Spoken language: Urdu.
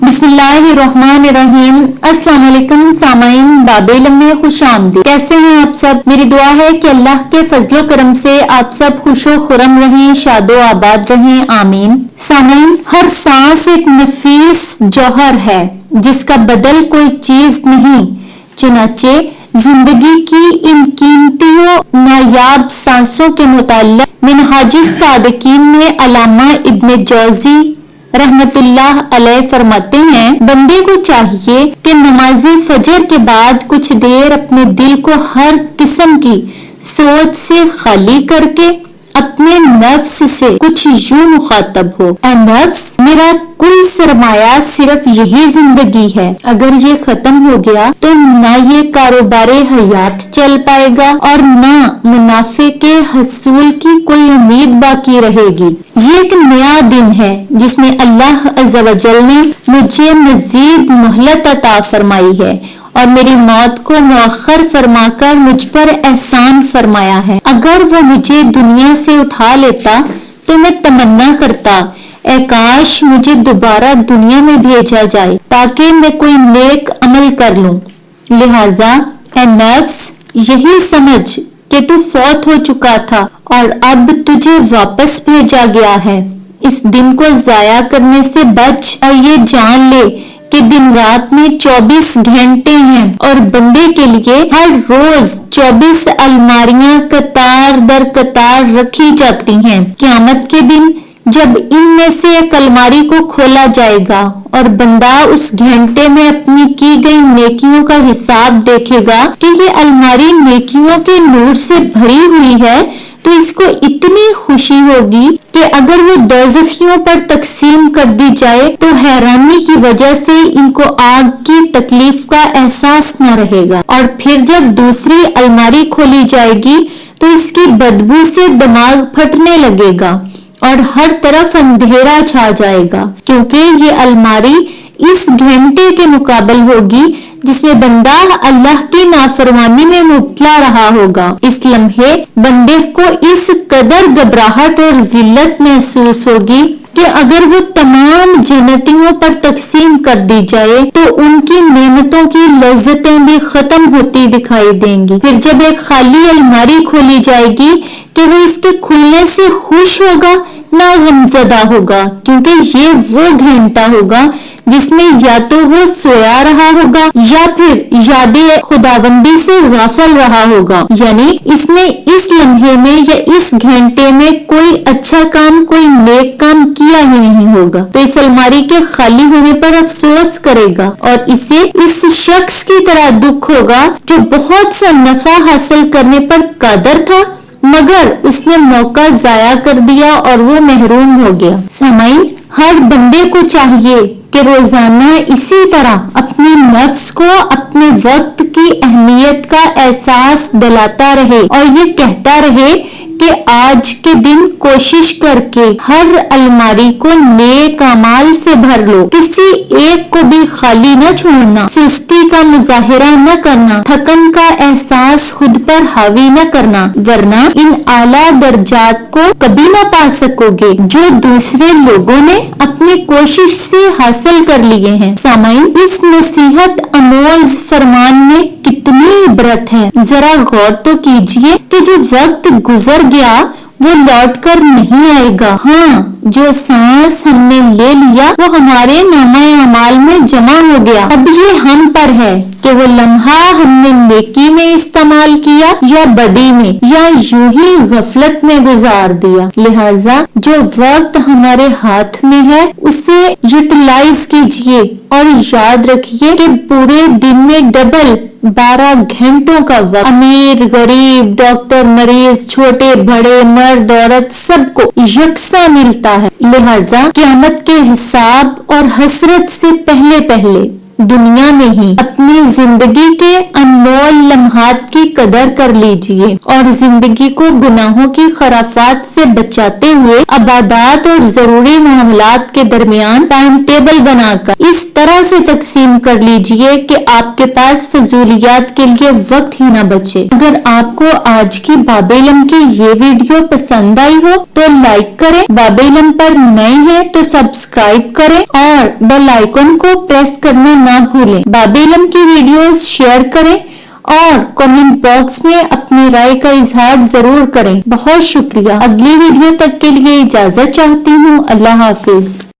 بسم اللہ الرحمن الرحیم۔ السلام علیکم سامعین، باب علم میں خوش آمدید۔ کیسے ہیں آپ سب؟ میری دعا ہے کہ اللہ کے فضل و کرم سے آپ سب خوش و خرم رہیں، شاد و آباد رہیں، آمین۔ سامعین، ہر سانس ایک نفیس جوہر ہے جس کا بدل کوئی چیز نہیں، چنانچہ زندگی کی ان قیمتی و نایاب سانسوں کے متعلق منہاج الصادقین میں علامہ ابن جوزی رحمت اللہ علیہ فرماتے ہیں، بندے کو چاہیے کہ نماز فجر کے بعد کچھ دیر اپنے دل کو ہر قسم کی سوچ سے خالی کر کے اپنے نفس سے کچھ یوں مخاطب ہو: اے نفس، میرا کل سرمایہ صرف یہی زندگی ہے، اگر یہ ختم ہو گیا تو نہ یہ کاروبار حیات چل پائے گا اور نہ منافع کے حصول کی کوئی امید باقی رہے گی۔ یہ ایک نیا دن ہے جس میں اللہ عز و جل نے مجھے مزید مہلت عطا فرمائی ہے اور میری موت کو مؤخر فرما کر مجھ پر احسان فرمایا ہے۔ اگر وہ مجھے دنیا سے اٹھا لیتا تو میں تمنا کرتا، اے کاش مجھے دوبارہ دنیا میں بھیجا جائے تاکہ میں کوئی نیک عمل کر لوں۔ لہذا اے نفس، یہی سمجھ کہ تو فوت ہو چکا تھا اور اب تجھے واپس بھیجا گیا ہے۔ اس دن کو ضائع کرنے سے بچ اور یہ جان لے کہ دن رات میں 24 گھنٹے ہیں اور بندے کے لیے ہر روز 24 الماریاں قطار در قطار رکھی جاتی ہیں۔ قیامت کے دن جب ان میں سے ایک الماری کو کھولا جائے گا اور بندہ اس گھنٹے میں اپنی کی گئی نیکیوں کا حساب دیکھے گا کہ یہ الماری نیکیوں کے نور سے بھری ہوئی ہے، تو اس کو اتنی خوشی ہوگی کہ اگر وہ دوزخیوں پر تقسیم کر دی جائے تو حیرانی کی وجہ سے ان کو آگ کی تکلیف کا احساس نہ رہے گا، اور پھر جب دوسری الماری کھولی جائے گی تو اس کی بدبو سے دماغ پھٹنے لگے گا اور ہر طرف اندھیرا چھا جائے گا، کیونکہ یہ الماری اس گھنٹے کے مقابل ہوگی جس میں بندہ اللہ کی نافرمانی میں مبتلا رہا ہوگا۔ اس لمحے بندے کو اس قدر گھبراہٹ اور ذلت محسوس ہوگی کہ اگر وہ تمام جنتیوں پر تقسیم کر دی جائے تو ان کی نعمتوں کی لذتیں بھی ختم ہوتی دکھائی دیں گی۔ پھر جب ایک خالی الماری کھولی جائے گی کہ وہ اس کے کھلنے سے خوش ہوگا نہ غمزدہ ہوگا، کیونکہ یہ وہ گھنٹہ ہوگا جس میں یا تو وہ سویا رہا ہوگا یا پھر یاد خداوندی سے غافل رہا ہوگا، یعنی اس نے اس لمحے میں یا اس گھنٹے میں کوئی اچھا کام، کوئی نیک کام کیا ہی نہیں ہوگا، تو اس الماری کے خالی ہونے پر افسوس کرے گا اور اسے اس شخص کی طرح دکھ ہوگا جو بہت سا نفع حاصل کرنے پر قادر تھا مگر اس نے موقع ضائع کر دیا اور وہ محروم ہو گیا۔ سامعین، ہر بندے کو چاہیے کہ روزانہ اسی طرح اپنے نفس کو اپنے وقت کی اہمیت کا احساس دلاتا رہے اور یہ کہتا رہے کہ آج کے دن کوشش کر کے ہر الماری کو نیک اعمال سے بھر لو، کسی ایک کو بھی خالی نہ چھوڑنا، سستی کا مظاہرہ نہ کرنا، تھکن کا احساس خود پر حاوی نہ کرنا، ورنہ ان اعلیٰ درجات کو کبھی نہ پا سکو گے جو دوسرے لوگوں نے اپنی کوشش سے حاصل کر لیے ہیں۔ سامعین، اس نصیحت آموز فرمان میں کتنی عبرت ہے، ذرا غور تو کیجئے کہ جو وقت گزر گیا وہ لوٹ کر نہیں آئے گا، ہاں جو سانس ہم نے لے لیا وہ ہمارے نامہ اعمال میں جمع ہو گیا، اب یہ ہم پر ہے کہ وہ لمحہ ہم نے نیکی میں استعمال کیا یا بدی میں یا یوں ہی غفلت میں گزار دیا۔ لہٰذا جو وقت ہمارے ہاتھ میں ہے اسے یوٹیلائز کیجئے اور یاد رکھیے کہ پورے دن میں ڈبل 12 گھنٹوں کا وقت امیر غریب ڈاکٹر مریض چھوٹے بڑے مرد عورت سب کو یکساں ملتا ہے۔ لہٰذا قیامت کے حساب اور حسرت سے پہلے دنیا میں ہی اپنی زندگی کے انمول لمحات کی قدر کر لیجئے اور زندگی کو گناہوں کی خرافات سے بچاتے ہوئے عبادات اور ضروری معاملات کے درمیان ٹائم ٹیبل بنا کر اس طرح سے تقسیم کر لیجئے کہ آپ کے پاس فضولیات کے لیے وقت ہی نہ بچے۔ اگر آپ کو آج کی باب علم کی یہ ویڈیو پسند آئی ہو تو لائک کریں، باب علم پر نئے ہیں تو سبسکرائب کریں اور بیل آئیکن کو پریس کرنا نہ بھولیں۔ باب علم کی ویڈیوز شیئر کریں اور کمنٹ باکس میں اپنی رائے کا اظہار ضرور کریں۔ بہت شکریہ۔ اگلی ویڈیو تک کے لیے اجازت چاہتی ہوں۔ اللہ حافظ۔